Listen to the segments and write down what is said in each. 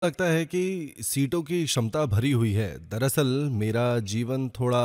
लगता है कि सीटों की क्षमता भरी हुई है। दरअसल मेरा जीवन थोड़ा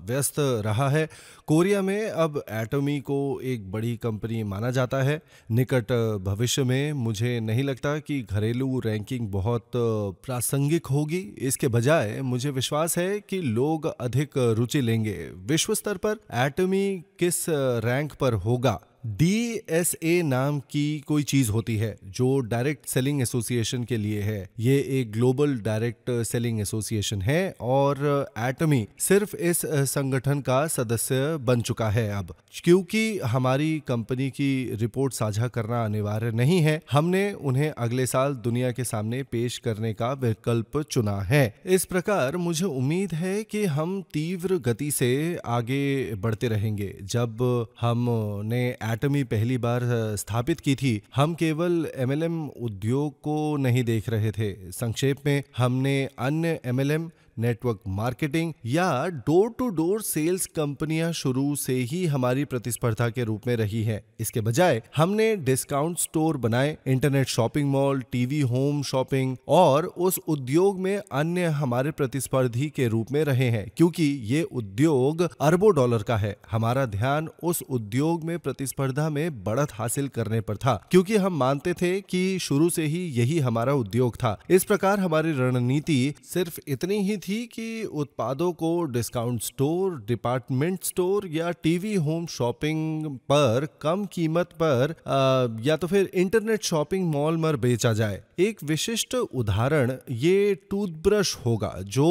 व्यस्त रहा है। कोरिया में अब एटमी को एक बड़ी कंपनी माना जाता है। निकट भविष्य में मुझे नहीं लगता कि घरेलू रैंकिंग बहुत प्रासंगिक होगी। इसके बजाय मुझे विश्वास है कि लोग अधिक रुचि लेंगे। विश्व स्तर पर एटमी किस रैंक पर होगा? डीएसए नाम की कोई चीज होती है जो डायरेक्ट सेलिंग एसोसिएशन के लिए है। ये एक ग्लोबल डायरेक्ट सेलिंग एसोसिएशन है और एटमी सिर्फ इस संगठन का सदस्य बन चुका है अब। क्योंकि हमारी कंपनी की रिपोर्ट साझा करना अनिवार्य नहीं है, हमने उन्हें अगले साल दुनिया के सामने पेश करने का विकल्प चुना है। इस प्रकार मुझे उम्मीद है कि हम तीव्र गति से आगे बढ़ते रहेंगे। जब हमने एटमी पहली बार स्थापित की थी, हम केवल एमएलएम उद्योग को नहीं देख रहे थे। संक्षेप में, हमने अन्य एमएलएम, नेटवर्क मार्केटिंग या डोर टू डोर सेल्स कंपनियां शुरू से ही हमारी प्रतिस्पर्धा के रूप में रही हैं। इसके बजाय हमने डिस्काउंट स्टोर बनाए, internet shopping mall, TV home shopping और उस उद्योग में अन्य हमारे प्रतिस्पर्धी के रूप में रहे हैं। क्योंकि ये उद्योग अरबों डॉलर का है, हमारा ध्यान उस उद्योग में प्रतिस्पर्धा में बढ़त हासिल करने पर था, क्योंकि हम मानते थे कि शुरू से ही यही हमारा उद्योग था। इस प्रकार हमारी रणनीति सिर्फ इतनी ही थी कि उत्पादों को डिस्काउंट स्टोर, डिपार्टमेंट स्टोर या टीवी होम शॉपिंग पर कम कीमत पर या तो फिर इंटरनेट शॉपिंग मॉल में बेचा जाए। एक विशिष्ट उदाहरण ये टूथब्रश होगा जो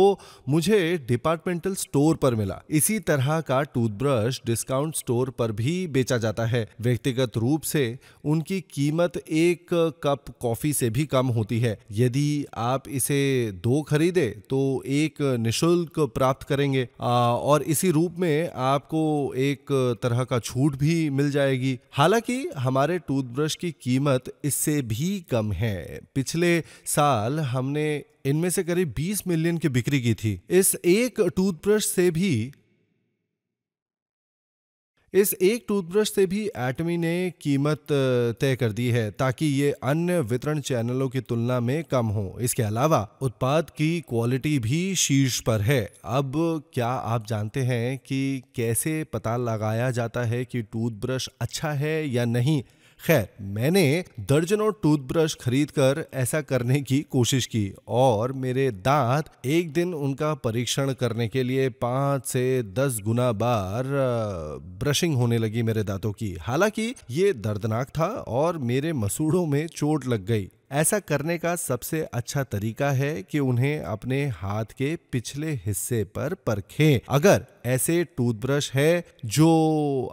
मुझे डिपार्टमेंटल स्टोर पर मिला। इसी तरह का टूथब्रश डिस्काउंट स्टोर पर भी बेचा जाता है। व्यक्तिगत रूप से उनकी कीमत एक कप कॉफी से भी कम होती है। यदि आप इसे दो खरीदे तो एक निशुल्क प्राप्त करेंगे और इसी रूप में आपको एक तरह का छूट भी मिल जाएगी। हालांकि हमारे टूथब्रश की कीमत इससे भी कम है। पिछले साल हमने इनमें से करीब 20 मिलियन की बिक्री की थी। इस एक टूथब्रश से भी एटमी ने कीमत तय कर दी है ताकि ये अन्य वितरण चैनलों की तुलना में कम हो। इसके अलावा उत्पाद की क्वालिटी भी शीर्ष पर है। अब क्या आप जानते हैं कि कैसे पता लगाया जाता है कि टूथब्रश अच्छा है या नहीं? खैर, मैंने दर्जनों टूथब्रश खरीदकर ऐसा करने की कोशिश की और मेरे दांत एक दिन उनका परीक्षण करने के लिए 5 से 10 गुना बार ब्रशिंग होने लगी मेरे दांतों की। हालांकि ये दर्दनाक था और मेरे मसूड़ों में चोट लग गई। ऐसा करने का सबसे अच्छा तरीका है कि उन्हें अपने हाथ के पिछले हिस्से पर परखें। अगर ऐसे टूथब्रश है जो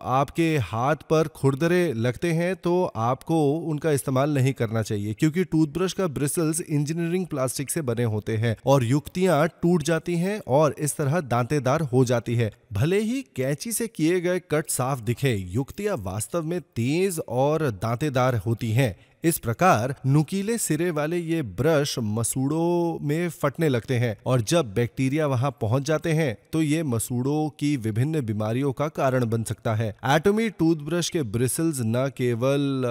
आपके हाथ पर खुरदरे लगते हैं तो आपको उनका इस्तेमाल नहीं करना चाहिए, क्योंकि टूथब्रश का ब्रिसल्स इंजीनियरिंग प्लास्टिक से बने होते हैं और युक्तियां टूट जाती हैं और इस तरह दांतेदार हो जाती है। भले ही कैंची से किए गए कट साफ दिखे, युक्तियां वास्तव में तेज और दांतेदार होती हैं। इस प्रकार नुकीले सिरे वाले ये ब्रश मसूड़ों में फटने लगते हैं और जब बैक्टीरिया वहां पहुंच जाते हैं तो ये मसूड़ों की विभिन्न बीमारियों का कारण बन सकता है। एटमी टूथब्रश के ब्रिसल्स न केवल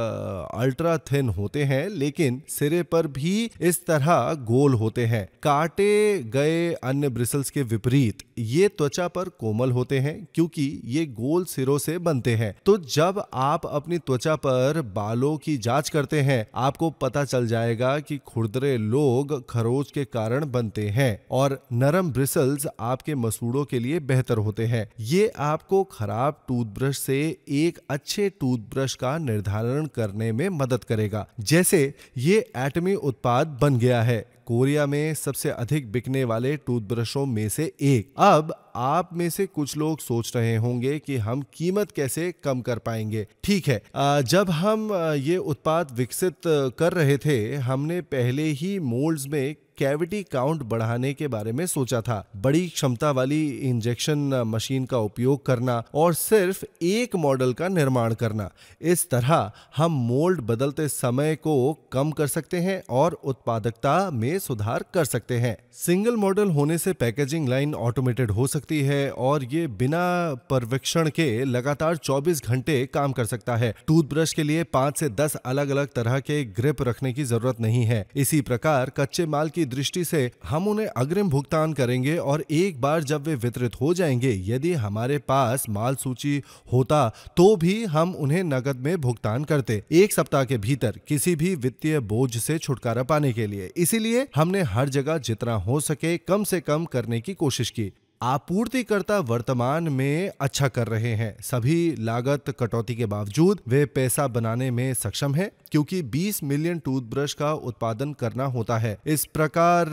अल्ट्रा थिन होते हैं, लेकिन सिरे पर भी इस तरह गोल होते हैं। काटे गए अन्य ब्रिसल्स के विपरीत ये त्वचा पर कोमल होते हैं, क्योंकि ये गोल सिरों से बनते हैं। तो जब आप अपनी त्वचा पर बालों की जांच करते हैं, आपको पता चल जाएगा कि खुरदरे लोग खरोच के कारण बनते हैं और नरम ब्रिसल्स आपके मसूड़ों के लिए बेहतर होते हैं। ये आपको खराब टूथब्रश से एक अच्छे टूथब्रश का निर्धारण करने में मदद करेगा। जैसे ये एटमी उत्पाद बन गया है कोरिया में सबसे अधिक बिकने वाले टूथब्रशों में से एक। अब आप में से कुछ लोग सोच रहे होंगे कि हम कीमत कैसे कम कर पाएंगे। ठीक है, जब हम ये उत्पाद विकसित कर रहे थे, हमने पहले ही मोल्ड्स में कैविटी काउंट बढ़ाने के बारे में सोचा था। बड़ी क्षमता वाली इंजेक्शन मशीन का उपयोग करना और सिर्फ एक मॉडल का निर्माण करना। इस तरह हम मोल्ड बदलते समय को कम कर सकते हैं और उत्पादकता में सुधार कर सकते हैं। सिंगल मॉडल होने से पैकेजिंग लाइन ऑटोमेटेड हो सकती सकती है और ये बिना पर्यवेक्षण के लगातार 24 घंटे काम कर सकता है। टूथब्रश के लिए 5 से 10 अलग अलग तरह के ग्रिप रखने की जरूरत नहीं है। इसी प्रकार कच्चे माल की दृष्टि से हम उन्हें अग्रिम भुगतान करेंगे और एक बार जब वे वितरित हो जाएंगे, यदि हमारे पास माल सूची होता तो भी हम उन्हें नकद में भुगतान करते, 1 सप्ताह के भीतर किसी भी वित्तीय बोझ से छुटकारा पाने के लिए। इसीलिए हमने हर जगह जितना हो सके कम से कम करने की कोशिश की। आपूर्तिकर्ता वर्तमान में अच्छा कर रहे हैं। सभी लागत कटौती के बावजूद वे पैसा बनाने में सक्षम हैं, क्योंकि 20 मिलियन टूथब्रश का उत्पादन करना होता है। इस प्रकार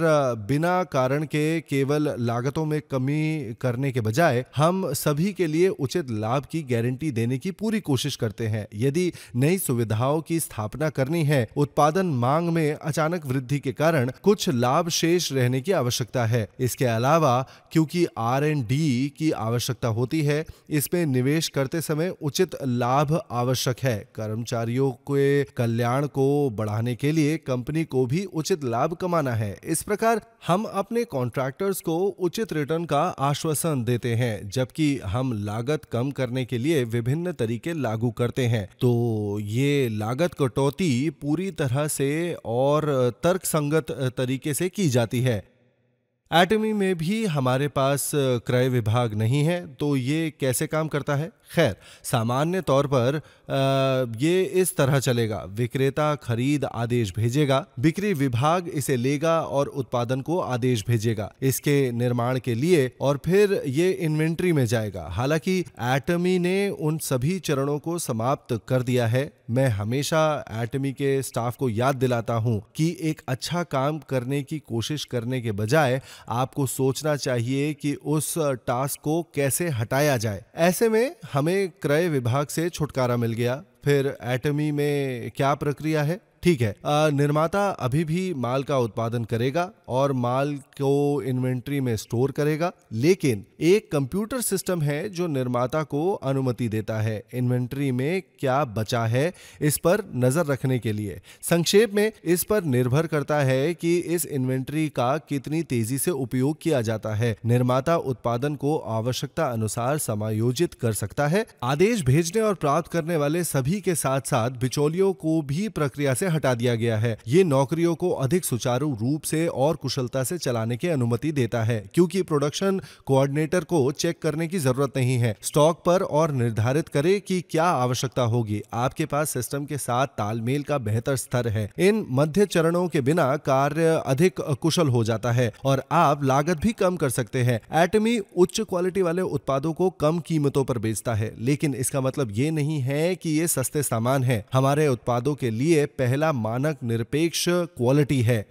बिना कारण के केवल लागतों में कमी करने के बजाय हम सभी के लिए उचित लाभ की गारंटी देने की पूरी कोशिश करते हैं। यदि नई सुविधाओं की स्थापना करनी है, उत्पादन मांग में अचानक वृद्धि के कारण कुछ लाभ शेष रहने की आवश्यकता है। इसके अलावा क्योंकि R&D की आवश्यकता होती है, इसमें निवेश करते समय उचित लाभ आवश्यक है। कर्मचारियों के कल्याण को बढ़ाने के लिए कंपनी को भी उचित लाभ कमाना है। इस प्रकार हम अपने कॉन्ट्रैक्टर्स को उचित रिटर्न का आश्वासन देते हैं, जबकि हम लागत कम करने के लिए विभिन्न तरीके लागू करते हैं। तो ये लागत कटौती पूरी तरह से और तर्कसंगत तरीके से की जाती है। एटमी में भी हमारे पास क्रय विभाग नहीं है, तो ये कैसे काम करता है? खैर, सामान्य तौर पर ये इस तरह चलेगा। विक्रेता खरीद आदेश भेजेगा, बिक्री विभाग इसे लेगा और उत्पादन को आदेश भेजेगा इसके निर्माण के लिए, और फिर ये इन्वेंट्री में जाएगा। हालांकि एटमी ने उन सभी चरणों को समाप्त कर दिया है। मैं हमेशा एटमी के स्टाफ को याद दिलाता हूं कि एक अच्छा काम करने की कोशिश करने के बजाय आपको सोचना चाहिए कि उस टास्क को कैसे हटाया जाए। ऐसे में हमें क्रय विभाग से छुटकारा मिल गया। फिर एटमी में क्या प्रक्रिया है? ठीक है, निर्माता अभी भी माल का उत्पादन करेगा और माल को इन्वेंट्री में स्टोर करेगा, लेकिन एक कंप्यूटर सिस्टम है जो निर्माता को अनुमति देता है इन्वेंट्री में क्या बचा है इस पर नजर रखने के लिए। संक्षेप में, इस पर निर्भर करता है कि इस इन्वेंट्री का कितनी तेजी से उपयोग किया जाता है। निर्माता उत्पादन को आवश्यकता अनुसार समायोजित कर सकता है। आदेश भेजने और प्राप्त करने वाले सभी के साथ साथ बिचौलियों को भी प्रक्रिया से हटा दिया गया है। ये नौकरियों को अधिक सुचारू रूप से और कुशलता से चलाने की अनुमति देता है, क्योंकि प्रोडक्शन कोऑर्डिनेटर को चेक करने की जरूरत नहीं है। स्टॉक पर और निर्धारित करे कि क्या आवश्यकता होगी। आपके पास सिस्टम के साथ तालमेल का बेहतर स्तर है। इन मध्य चरणों के बिना कार्य अधिक कुशल हो जाता है और आप लागत भी कम कर सकते हैं। एटमी उच्च क्वालिटी वाले उत्पादों को कम कीमतों पर बेचता है, लेकिन इसका मतलब ये नहीं है कि ये सस्ते सामान है। हमारे उत्पादों के लिए पहला मानक निरपेक्ष क्वालिटी है,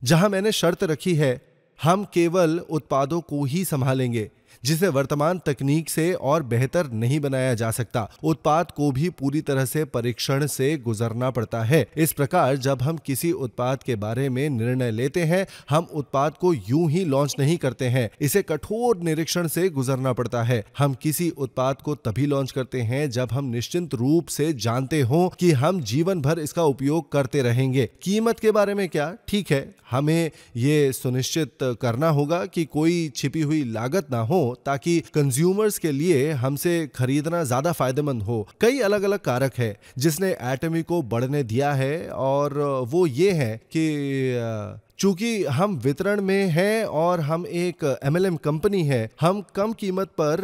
जहां मैंने शर्त रखी है हम केवल उत्पादों को ही संभालेंगे जिसे वर्तमान तकनीक से और बेहतर नहीं बनाया जा सकता। उत्पाद को भी पूरी तरह से परीक्षण से गुजरना पड़ता है। इस प्रकार जब हम किसी उत्पाद के बारे में निर्णय लेते हैं, हम उत्पाद को यूं ही लॉन्च नहीं करते हैं, इसे कठोर निरीक्षण से गुजरना पड़ता है। हम किसी उत्पाद को तभी लॉन्च करते हैं जब हम निश्चित रूप से जानते हों कि हम जीवन भर इसका उपयोग करते रहेंगे। कीमत के बारे में क्या? ठीक है, हमें यह सुनिश्चित करना होगा कि कोई छिपी हुई लागत ना हो, ताकि कंज्यूमर्स के लिए हमसे खरीदना ज्यादा फायदेमंद हो। कई अलग अलग कारक है जिसने एटमी को बढ़ने दिया है, और वो ये है कि चूंकि हम वितरण में हैं और हम एक MLM कंपनी है, हम कम कीमत पर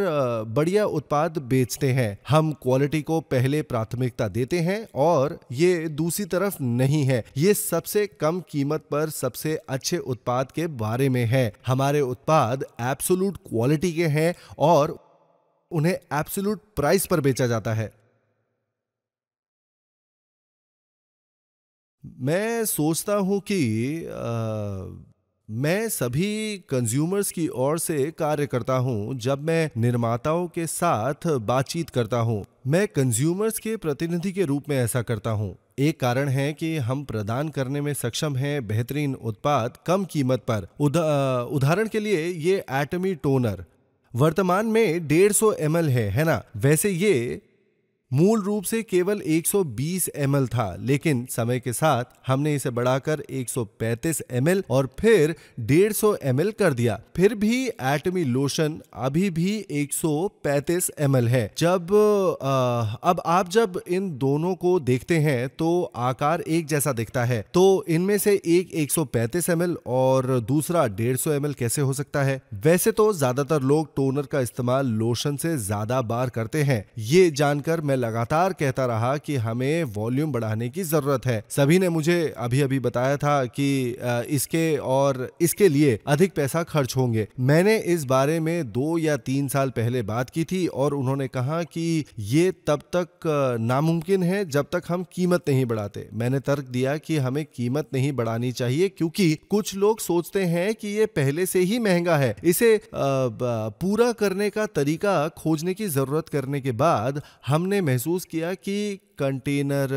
बढ़िया उत्पाद बेचते हैं। हम क्वालिटी को पहले प्राथमिकता देते हैं, और ये दूसरी तरफ नहीं है। ये सबसे कम कीमत पर सबसे अच्छे उत्पाद के बारे में है। हमारे उत्पाद एब्सोल्यूट क्वालिटी के हैं और उन्हें एब्सोल्यूट प्राइस पर बेचा जाता है। मैं सोचता हूं कि मैं सभी कंज्यूमर्स की ओर से कार्य करता हूं जब मैं निर्माताओं के साथ बातचीत करता हूं। मैं कंज्यूमर्स के प्रतिनिधि के रूप में ऐसा करता हूं। एक कारण है कि हम प्रदान करने में सक्षम हैं बेहतरीन उत्पाद कम कीमत पर। उदाहरण के लिए ये एटमी टोनर वर्तमान में 150 ml है ना? वैसे मूल रूप से केवल 120 ml था, लेकिन समय के साथ हमने इसे बढ़ाकर 135 ml और फिर 150 ml कर दिया। फिर भी एटमी लोशन अभी भी 135 ml है। अब आप जब इन दोनों को देखते हैं तो आकार एक जैसा दिखता है, तो इनमें से एक 135 ml और दूसरा 150 ml कैसे हो सकता है? वैसे तो ज्यादातर लोग टोनर का इस्तेमाल लोशन से ज्यादा बार करते हैं। ये जानकर मैं लगातार कहता रहा कि हमें वॉल्यूम बढ़ाने की जरूरत है। सभी ने मुझे अभी अभी बताया था कि इसके लिए अधिक पैसा खर्च होंगे। मैंने इस बारे में 2 या 3 साल पहले बात की थी और उन्होंने कहा कि ये तब तक नामुमकिन है जब तक हम कीमत नहीं बढ़ाते। मैंने तर्क दिया कि हमें कीमत नहीं बढ़ानी चाहिए क्योंकि कुछ लोग सोचते हैं कि ये पहले से ही महंगा है। इसे पूरा करने का तरीका खोजने की जरूरत करने के बाद हमने महसूस किया कि कंटेनर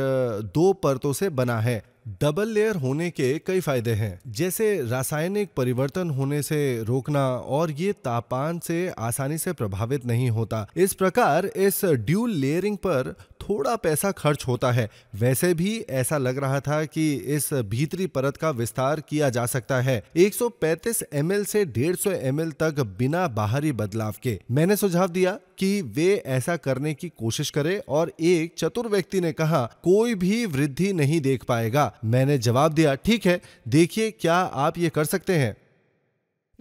2 परतों से बना है। डबल लेयर होने के कई फायदे हैं, जैसे रासायनिक परिवर्तन होने से रोकना और ये तापमान से आसानी से प्रभावित नहीं होता। इस प्रकार इस ड्यूल लेयरिंग पर थोड़ा पैसा खर्च होता है। वैसे भी ऐसा लग रहा था कि इस भीतरी परत का विस्तार किया जा सकता है 135 ml से 150 ml तक बिना बाहरी बदलाव के। मैंने सुझाव दिया कि वे ऐसा करने की कोशिश करें और एक चतुर व्यक्ति ने कहा, कोई भी वृद्धि नहीं देख पाएगा। मैंने जवाब दिया, ठीक है, देखिए क्या आप ये कर सकते हैं।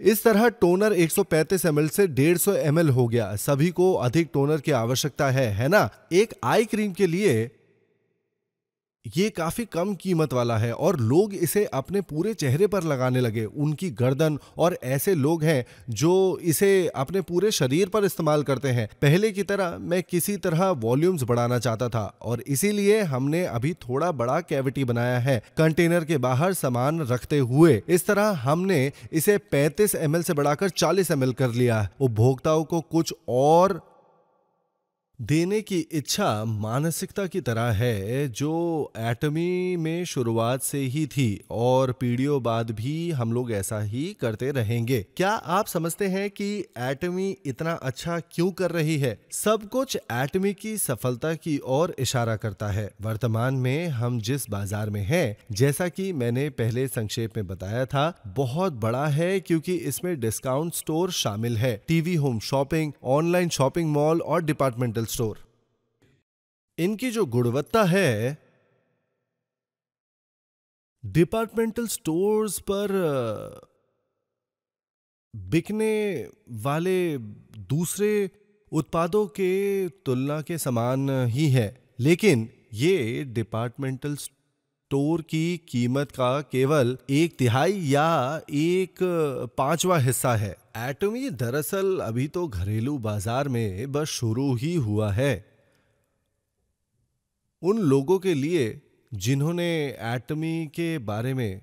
इस तरह टोनर 135 ml से 150 ml हो गया। सभी को अधिक टोनर की आवश्यकता है ना? एक आई क्रीम के लिए ये काफी कम कीमत वाला है और लोग इसे अपने पूरे चेहरे पर लगाने लगे, उनकी गर्दन, और ऐसे लोग हैं जो इसे अपने पूरे शरीर पर इस्तेमाल करते हैं। पहले की तरह मैं किसी तरह वॉल्यूम्स बढ़ाना चाहता था और इसीलिए हमने अभी थोड़ा बड़ा कैविटी बनाया है कंटेनर के बाहर सामान रखते हुए। इस तरह हमने इसे 35 ml से बढ़ाकर 40 ml कर लिया। उपभोक्ताओं को कुछ और देने की इच्छा मानसिकता की तरह है जो एटमी में शुरुआत से ही थी और पीढ़ियों बाद भी हम लोग ऐसा ही करते रहेंगे। क्या आप समझते हैं कि एटमी इतना अच्छा क्यों कर रही है? सब कुछ एटमी की सफलता की ओर इशारा करता है। वर्तमान में हम जिस बाजार में हैं, जैसा कि मैंने पहले संक्षेप में बताया था, बहुत बड़ा है क्योंकि इसमें डिस्काउंट स्टोर शामिल है, TV home shopping, online shopping mall और डिपार्टमेंटल स्टोर। इनकी जो गुणवत्ता है, डिपार्टमेंटल स्टोर्स पर बिकने वाले दूसरे उत्पादों के तुलना के समान ही है, लेकिन ये डिपार्टमेंटल स्टोर की कीमत का केवल 1/3 या 1/5वां हिस्सा है। एटमी दरअसल अभी तो घरेलू बाजार में बस शुरू ही हुआ है। उन लोगों के लिए जिन्होंने एटमी के बारे में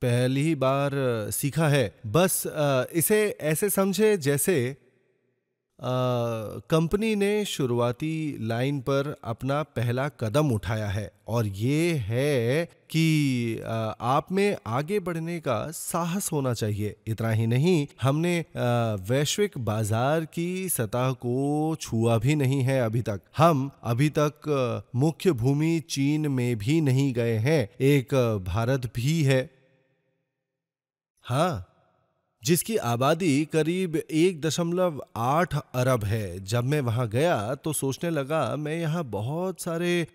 पहली बार सीखा है, बस इसे ऐसे समझे जैसे कंपनी ने शुरुआती लाइन पर अपना पहला कदम उठाया है और ये है कि आप में आगे बढ़ने का साहस होना चाहिए। इतना ही नहीं, हमने वैश्विक बाजार की सतह को छुआ भी नहीं है अभी तक। हम अभी तक मुख्य भूमि चीन में भी नहीं गए हैं। एक भारत भी है, हाँ, जिसकी आबादी करीब 1.8 अरब है। जब मैं वहां गया तो सोचने लगा, मैं यहाँ बहुत सारे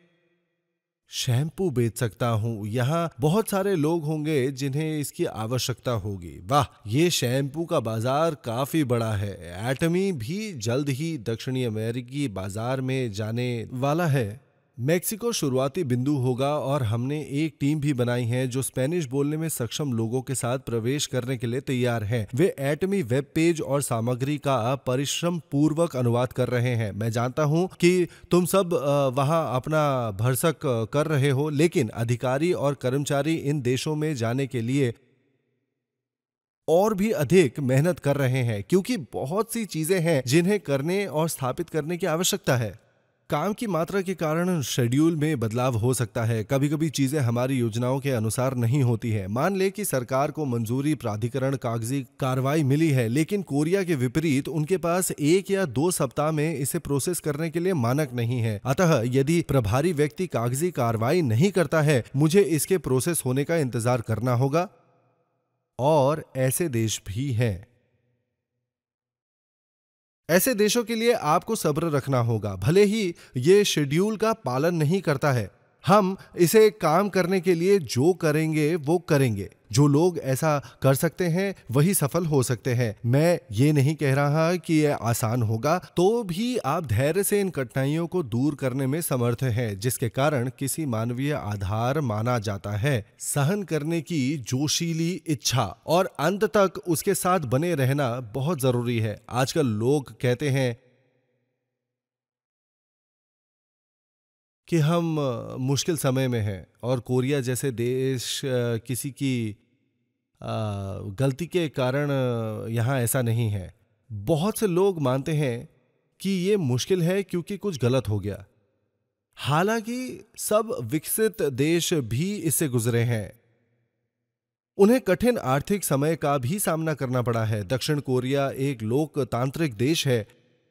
शैम्पू बेच सकता हूँ, यहाँ बहुत सारे लोग होंगे जिन्हें इसकी आवश्यकता होगी। वाह, ये शैम्पू का बाजार काफी बड़ा है। एटमी भी जल्द ही दक्षिणी अमेरिकी बाजार में जाने वाला है। मेक्सिको शुरुआती बिंदु होगा और हमने एक टीम भी बनाई है जो स्पेनिश बोलने में सक्षम लोगों के साथ प्रवेश करने के लिए तैयार हैं। वे एटमी वेब पेज और सामग्री का परिश्रम पूर्वक अनुवाद कर रहे हैं। मैं जानता हूं कि तुम सब वहां अपना भरसक कर रहे हो, लेकिन अधिकारी और कर्मचारी इन देशों में जाने के लिए और भी अधिक मेहनत कर रहे हैं क्योंकि बहुत सी चीजें हैं जिन्हें करने और स्थापित करने की आवश्यकता है। काम की मात्रा के कारण शेड्यूल में बदलाव हो सकता है। कभी कभी चीजें हमारी योजनाओं के अनुसार नहीं होती है। मान ले कि सरकार को मंजूरी प्राधिकरण कागजी कार्रवाई मिली है, लेकिन कोरिया के विपरीत उनके पास 1 या 2 सप्ताह में इसे प्रोसेस करने के लिए मानक नहीं है। अतः यदि प्रभारी व्यक्ति कागजी कार्रवाई नहीं करता है, मुझे इसके प्रोसेस होने का इंतजार करना होगा। और ऐसे देश भी हैं। ऐसे देशों के लिए आपको सब्र रखना होगा, भले ही ये शेड्यूल का पालन नहीं करता है। हम इसे काम करने के लिए जो करेंगे वो करेंगे। जो लोग ऐसा कर सकते हैं वही सफल हो सकते हैं। मैं ये नहीं कह रहा कि यह आसान होगा, तो भी आप धैर्य से इन कठिनाइयों को दूर करने में समर्थ हैं, जिसके कारण किसी मानवीय आधार माना जाता है। सहन करने की जोशीली इच्छा और अंत तक उसके साथ बने रहना बहुत जरूरी है। आजकल लोग कहते हैं कि हम मुश्किल समय में हैं और कोरिया जैसे देश किसी की गलती के कारण यहाँ ऐसा नहीं है। बहुत से लोग मानते हैं कि ये मुश्किल है क्योंकि कुछ गलत हो गया। हालांकि सब विकसित देश भी इससे गुजरे हैं। उन्हें कठिन आर्थिक समय का भी सामना करना पड़ा है। दक्षिण कोरिया एक लोकतांत्रिक देश है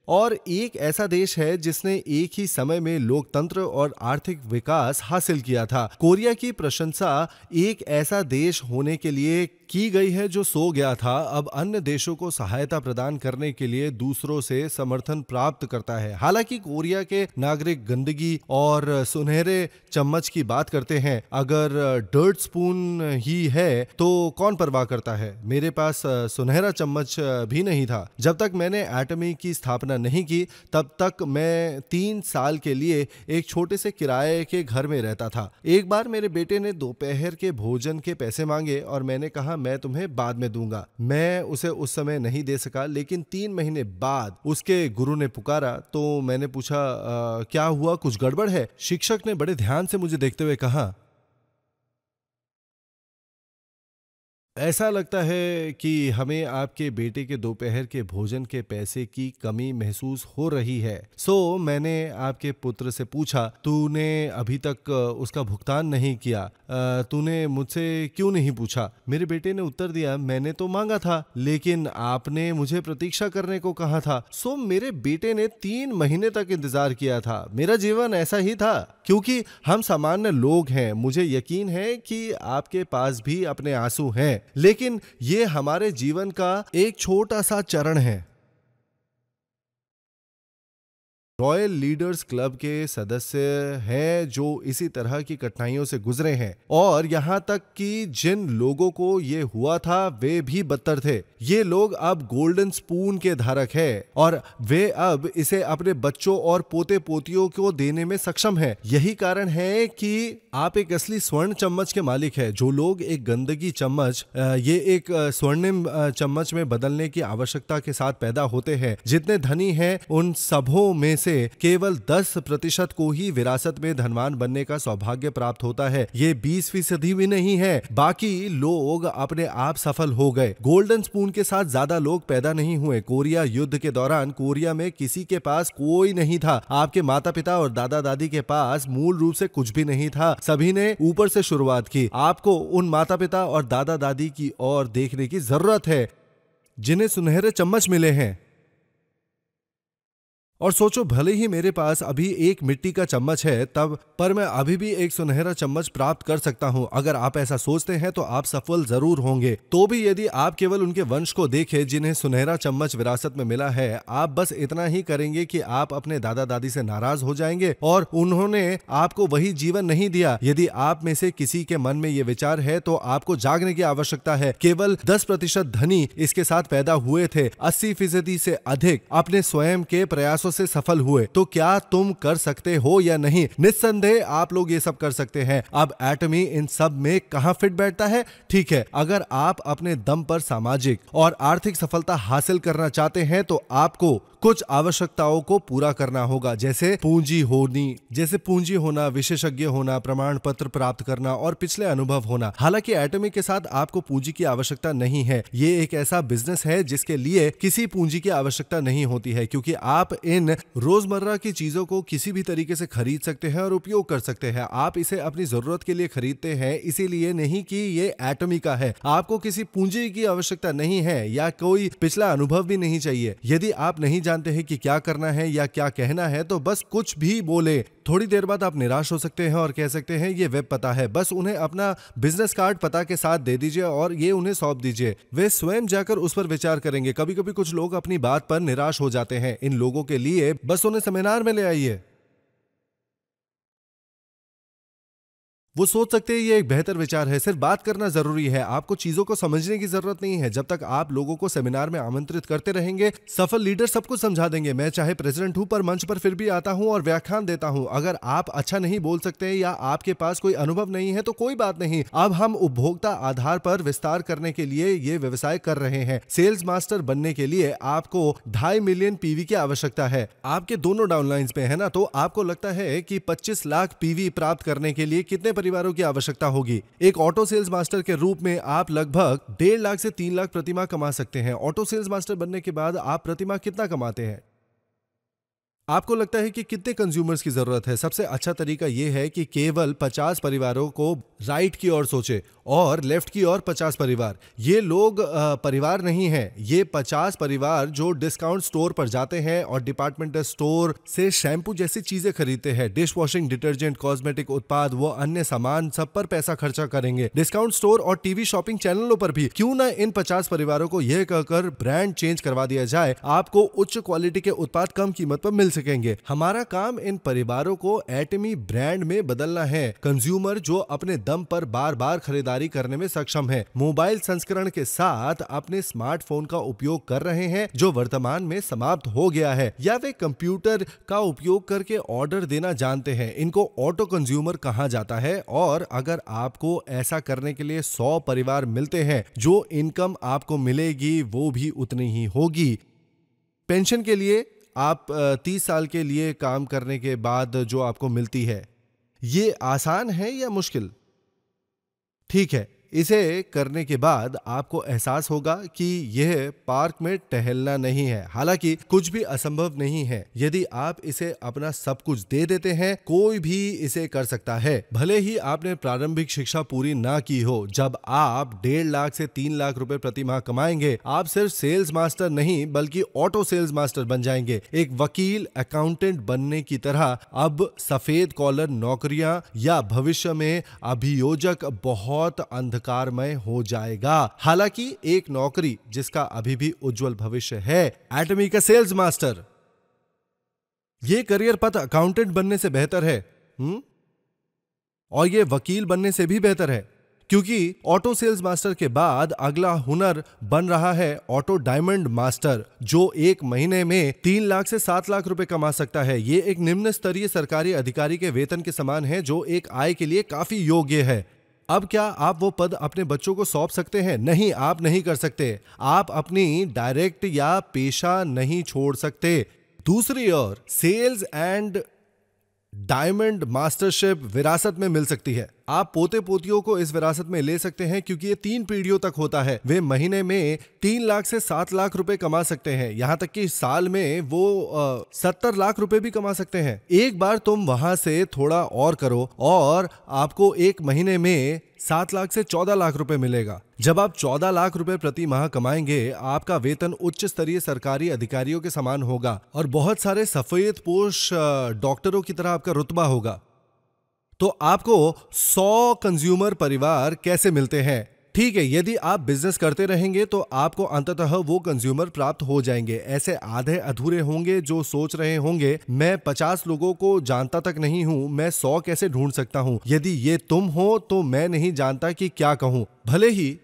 और एक ऐसा देश है जिसने एक ही समय में लोकतंत्र और आर्थिक विकास हासिल किया था। कोरिया की प्रशंसा एक ऐसा देश होने के लिए की गई है जो सो गया था, अब अन्य देशों को सहायता प्रदान करने के लिए दूसरों से समर्थन प्राप्त करता है। हालांकि कोरिया के नागरिक गंदगी और सुनहरे चम्मच की बात करते हैं। अगर डर्ट स्पून ही है तो कौन परवाह करता है। मेरे पास सुनहरा चम्मच भी नहीं था। जब तक मैंने एटमी की स्थापना नहीं की तब तक मैं 3 साल के लिए एक छोटे से किराए के घर में रहता था। एक बार मेरे बेटे ने दोपहर के भोजन के पैसे मांगे और मैंने कहा मैं तुम्हें बाद में दूंगा। मैं उसे उस समय नहीं दे सका, लेकिन 3 महीने बाद उसके गुरु ने पुकारा तो मैंने पूछा क्या हुआ, कुछ गड़बड़ है? शिक्षक ने बड़े ध्यान से मुझे देखते हुए कहा, ऐसा लगता है कि हमें आपके बेटे के दोपहर के भोजन के पैसे की कमी महसूस हो रही है। मैंने आपके पुत्र से पूछा, तूने अभी तक उसका भुगतान नहीं किया, तूने मुझसे क्यों नहीं पूछा? मेरे बेटे ने उत्तर दिया, मैंने तो मांगा था लेकिन आपने मुझे प्रतीक्षा करने को कहा था। मेरे बेटे ने 3 महीने तक इंतजार किया था। मेरा जीवन ऐसा ही था। क्योंकि हम सामान्य लोग हैं, मुझे यकीन है कि आपके पास भी अपने आंसू हैं, लेकिन ये हमारे जीवन का एक छोटा सा चरण है। रॉयल लीडर्स क्लब के सदस्य हैं जो इसी तरह की कठिनाइयों से गुजरे हैं, और यहाँ तक कि जिन लोगों को ये हुआ था वे भी बदतर थे। ये लोग अब गोल्डन स्पून के धारक हैं और वे अब इसे अपने बच्चों और पोते पोतियों को देने में सक्षम हैं। यही कारण है कि आप एक असली स्वर्ण चम्मच के मालिक हैं। जो लोग एक गंदगी चम्मच ये एक स्वर्णिम चम्मच में बदलने की आवश्यकता के साथ पैदा होते हैं, जितने धनी हैं उन सबों में से केवल 10% को ही विरासत में धनवान बनने का सौभाग्य प्राप्त होता है। ये 20% भी नहीं है। बाकी लोग अपने आप सफल हो गए। गोल्डन स्पून के साथ ज्यादा लोग पैदा नहीं हुए। कोरिया युद्ध के दौरान कोरिया में किसी के पास कोई नहीं था। आपके माता पिता और दादा दादी के पास मूल रूप से कुछ भी नहीं था। सभी ने ऊपर से शुरुआत की। आपको उन माता पिता और दादा दादी की ओर देखने की जरूरत है जिन्हें सुनहरे चम्मच मिले हैं। और सोचो, भले ही मेरे पास अभी एक मिट्टी का चम्मच है तब पर मैं अभी भी एक सुनहरा चम्मच प्राप्त कर सकता हूं। अगर आप ऐसा सोचते हैं तो आप सफल जरूर होंगे। तो भी यदि आप केवल उनके वंश को देखें जिन्हें सुनहरा चम्मच विरासत में मिला है, आप बस इतना ही करेंगे कि आप अपने दादा दादी से नाराज हो जाएंगे और उन्होंने आपको वही जीवन नहीं दिया। यदि आप में से किसी के मन में ये विचार है तो आपको जागने की आवश्यकता है। केवल 10% धनी इसके साथ पैदा हुए थे। 80% से अधिक अपने स्वयं के प्रयासों से सफल हुए। तो क्या तुम कर सकते हो या नहीं? निस्संदेह आप लोग ये सब कर सकते हैं। अब एटमी इन सब में कहां फिट बैठता है? ठीक है, अगर आप अपने दम पर सामाजिक और आर्थिक सफलता हासिल करना चाहते हैं तो आपको कुछ आवश्यकताओं को पूरा करना होगा, जैसे पूंजी होना, विशेषज्ञ होना, प्रमाण पत्र प्राप्त करना और पिछले अनुभव होना। हालांकि एटमी के साथ आपको पूंजी की आवश्यकता नहीं है। ये एक ऐसा बिजनेस है जिसके लिए किसी पूंजी की आवश्यकता नहीं होती है, क्योंकि आप इन इन रोजमर्रा की चीजों को किसी भी तरीके से खरीद सकते हैं और उपयोग कर सकते हैं। आप इसे अपनी जरूरत के लिए खरीदते हैं, इसीलिए नहीं कि ये एटमी का है। आपको किसी पूंजी की आवश्यकता नहीं है या कोई पिछला अनुभव भी नहीं चाहिए। यदि आप नहीं जानते हैं कि क्या करना है या क्या कहना है तो बस कुछ भी बोले। थोड़ी देर बाद आप निराश हो सकते हैं और कह सकते हैं ये वेब पता है, बस उन्हें अपना बिजनेस कार्ड पता के साथ दे दीजिए और ये उन्हें सौंप दीजिए। वे स्वयं जाकर उस पर विचार करेंगे। कभी कभी कुछ लोग अपनी बात पर निराश हो जाते हैं। इन लोगों के लिए बस उन्हें सेमिनार में ले आइए। वो सोच सकते हैं ये एक बेहतर विचार है। सिर्फ बात करना जरूरी है, आपको चीजों को समझने की जरूरत नहीं है। जब तक आप लोगों को सेमिनार में आमंत्रित करते रहेंगे, सफल लीडर सब कुछ समझा देंगे। मैं चाहे प्रेसिडेंट हूं पर मंच पर फिर भी आता हूं और व्याख्यान देता हूं। अगर आप अच्छा नहीं बोल सकते या आपके पास कोई अनुभव नहीं है तो कोई बात नहीं। अब हम उपभोक्ता आधार पर विस्तार करने के लिए ये व्यवसाय कर रहे हैं। सेल्स मास्टर बनने के लिए आपको 2.5 मिलियन पीवी की आवश्यकता है। आपके दोनों डाउनलाइंस पे है ना, तो आपको लगता है कि 25 लाख पीवी प्राप्त करने के लिए कितने परिवारों की आवश्यकता होगी? एक ऑटो सेल्स मास्टर के रूप में आप लगभग 1.5 लाख से 3 लाख प्रतिमाह कमा सकते हैं। ऑटो सेल्स मास्टर बनने के बाद आप प्रतिमाह कितना कमाते हैं? आपको लगता है कि कितने कंज्यूमर्स की जरूरत है? सबसे अच्छा तरीका यह है कि केवल 50 परिवारों को राइट की ओर सोचे और लेफ्ट की ओर 50 परिवार। ये लोग परिवार नहीं हैं, ये 50 परिवार जो डिस्काउंट स्टोर पर जाते हैं और डिपार्टमेंटल स्टोर से शैम्पू जैसी चीजें खरीदते हैं, डिश वॉशिंग, डिटर्जेंट, कॉस्मेटिक उत्पाद, वो अन्य सामान सब पर पैसा खर्चा करेंगे। डिस्काउंट स्टोर और टीवी शॉपिंग चैनलों पर भी क्यों ना इन 50 परिवारों को यह कहकर ब्रांड चेंज करवा दिया जाए, आपको उच्च क्वालिटी के उत्पाद कम कीमत पर मिल सकेंगे। हमारा काम इन परिवारों को एटमी ब्रांड में बदलना है। कंज्यूमर जो अपने दम पर बार बार खरीदारी करने में सक्षम है, मोबाइल संस्करण के साथ अपने स्मार्टफोन का उपयोग कर रहे हैं जो वर्तमान में समाप्त हो गया है, या वे कंप्यूटर का उपयोग करके ऑर्डर देना जानते हैं। इनको ऑटो कंज्यूमर कहा जाता है। और अगर आपको ऐसा करने के लिए 100 परिवार मिलते हैं, जो इनकम आपको मिलेगी वो भी उतनी ही होगी। पेंशन के लिए आप 30 साल के लिए काम करने के बाद जो आपको मिलती है, ये आसान है या मुश्किल? ठीक है, इसे करने के बाद आपको एहसास होगा कि यह पार्क में टहलना नहीं है। हालांकि कुछ भी असंभव नहीं है। यदि आप इसे अपना सब कुछ दे देते हैं, कोई भी इसे कर सकता है। भले ही आपने प्रारंभिक शिक्षा पूरी ना की हो, जब आप 1.5 लाख से 3 लाख रुपए प्रति माह कमाएंगे, आप सिर्फ सेल्स मास्टर नहीं बल्कि ऑटो सेल्स मास्टर बन जाएंगे। एक वकील, अकाउंटेंट बनने की तरह अब सफेद कॉलर नौकरियां या भविष्य में अभियोजक बहुत अंधकारमय हो जाएगा। हालांकि एक नौकरी जिसका अभी भी उज्जवल भविष्य है, एटमी का सेल्स मास्टर। यह करियर पथ अकाउंटेंट बनने से बेहतर है और यह वकील बनने से भी बेहतर है, क्योंकि ऑटो सेल्स मास्टर के बाद अगला हुनर बन रहा है ऑटो डायमंड मास्टर, जो एक महीने में 3 लाख से 7 लाख रुपए कमा सकता है। यह एक निम्न स्तरीय सरकारी अधिकारी के वेतन के समान है, जो एक आय के लिए काफी योग्य है। अब क्या आप वो पद अपने बच्चों को सौंप सकते हैं? नहीं, आप नहीं कर सकते। आप अपनी डायरेक्ट या पेशा नहीं छोड़ सकते। दूसरी ओर सेल्स एंड डायमंड मास्टरशिप विरासत में मिल सकती है। आप पोते पोतियों को इस विरासत में ले सकते हैं, क्योंकि ये 3 पीढ़ियों तक होता है। वे महीने में 3 लाख से 7 लाख रुपए कमा सकते हैं, यहां तक कि साल में वो 70 लाख रुपए भी कमा सकते हैं। एक बार तुम वहां से थोड़ा और करो और आपको एक महीने में 7 लाख से 14 लाख रुपए मिलेगा। जब आप 14 लाख रुपए प्रति माह कमाएंगे, आपका वेतन उच्च स्तरीय सरकारी अधिकारियों के समान होगा और बहुत सारे सफेद पोश डॉक्टरों की तरह आपका रुतबा होगा। तो आपको 100 कंज्यूमर परिवार कैसे मिलते हैं? ठीक है, यदि आप बिजनेस करते रहेंगे तो आपको अंततः वो कंज्यूमर प्राप्त हो जाएंगे। ऐसे आधे अधूरे होंगे जो सोच रहे होंगे, मैं 50 लोगों को जानता तक नहीं हूं, मैं 100 कैसे ढूंढ सकता हूं? यदि ये तुम हो तो मैं नहीं जानता कि क्या कहूं। भले ही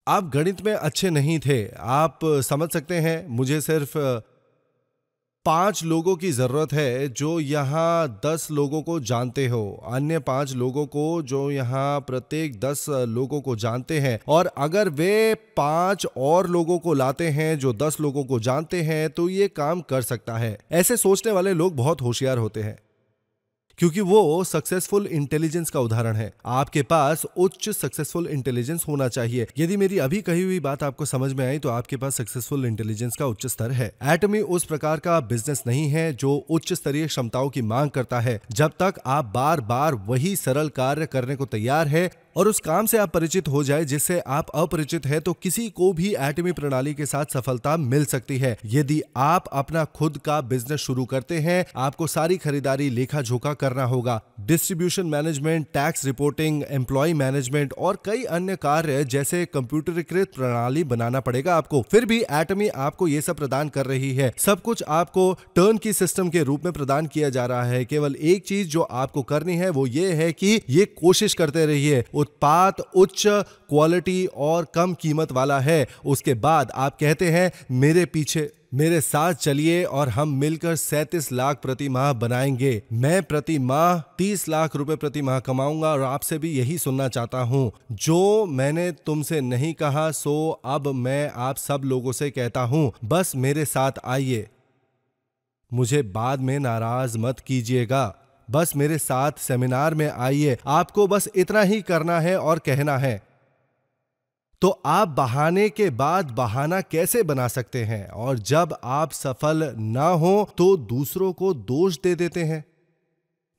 आप गणित में अच्छे नहीं थे, आप समझ सकते हैं, मुझे सिर्फ 5 लोगों की जरूरत है जो यहाँ 10 लोगों को जानते हो, अन्य 5 लोगों को जो यहाँ प्रत्येक 10 लोगों को जानते हैं, और अगर वे 5 और लोगों को लाते हैं जो 10 लोगों को जानते हैं तो ये काम कर सकता है। ऐसे सोचने वाले लोग बहुत होशियार होते हैं। क्योंकि वो सक्सेसफुल इंटेलिजेंस का उदाहरण है। आपके पास उच्च सक्सेसफुल इंटेलिजेंस होना चाहिए। यदि मेरी अभी कही हुई बात आपको समझ में आई तो आपके पास सक्सेसफुल इंटेलिजेंस का उच्च स्तर है। एटमी उस प्रकार का बिजनेस नहीं है जो उच्च स्तरीय क्षमताओं की मांग करता है। जब तक आप बार बार वही सरल कार्य करने को तैयार है और उस काम से आप परिचित हो जाए जिससे आप अपरिचित है, तो किसी को भी एटमी प्रणाली के साथ सफलता मिल सकती है। यदि आप अपना खुद का बिजनेस शुरू करते हैं, आपको सारी खरीदारी लेखा जोखा करना होगा, distribution management, tax reporting, employ management और कई अन्य कार्य जैसे कंप्यूटरीकृत प्रणाली बनाना पड़ेगा आपको। फिर भी एटमी आपको ये सब प्रदान कर रही है। सब कुछ आपको टर्न की सिस्टम के रूप में प्रदान किया जा रहा है। केवल एक चीज जो आपको करनी है वो ये है कि ये कोशिश करते रहिए। उत्पाद उच्च क्वालिटी और कम कीमत वाला है। उसके बाद आप कहते हैं मेरे पीछे मेरे साथ चलिए और हम मिलकर 37 लाख प्रति माह बनाएंगे। मैं प्रति माह 30 लाख रुपए प्रति माह कमाऊंगा और आपसे भी यही सुनना चाहता हूं। जो मैंने तुमसे नहीं कहा सो अब मैं आप सब लोगों से कहता हूं, बस मेरे साथ आइए। मुझे बाद में नाराज मत कीजिएगा। बस मेरे साथ सेमिनार में आइए। आपको बस इतना ही करना है और कहना है। तो आप बहाने के बाद बहाना कैसे बना सकते हैं, और जब आप सफल ना हो तो दूसरों को दोष दे देते हैं।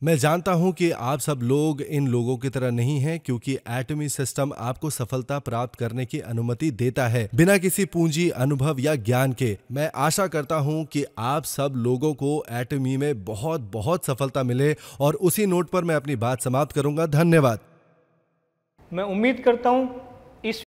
मैं जानता हूं कि आप सब लोग इन लोगों की तरह नहीं हैं, क्योंकि एटमी सिस्टम आपको सफलता प्राप्त करने की अनुमति देता है बिना किसी पूंजी, अनुभव या ज्ञान के। मैं आशा करता हूं कि आप सब लोगों को एटमी में बहुत बहुत सफलता मिले, और उसी नोट पर मैं अपनी बात समाप्त करूंगा। धन्यवाद। मैं उम्मीद करता हूं इस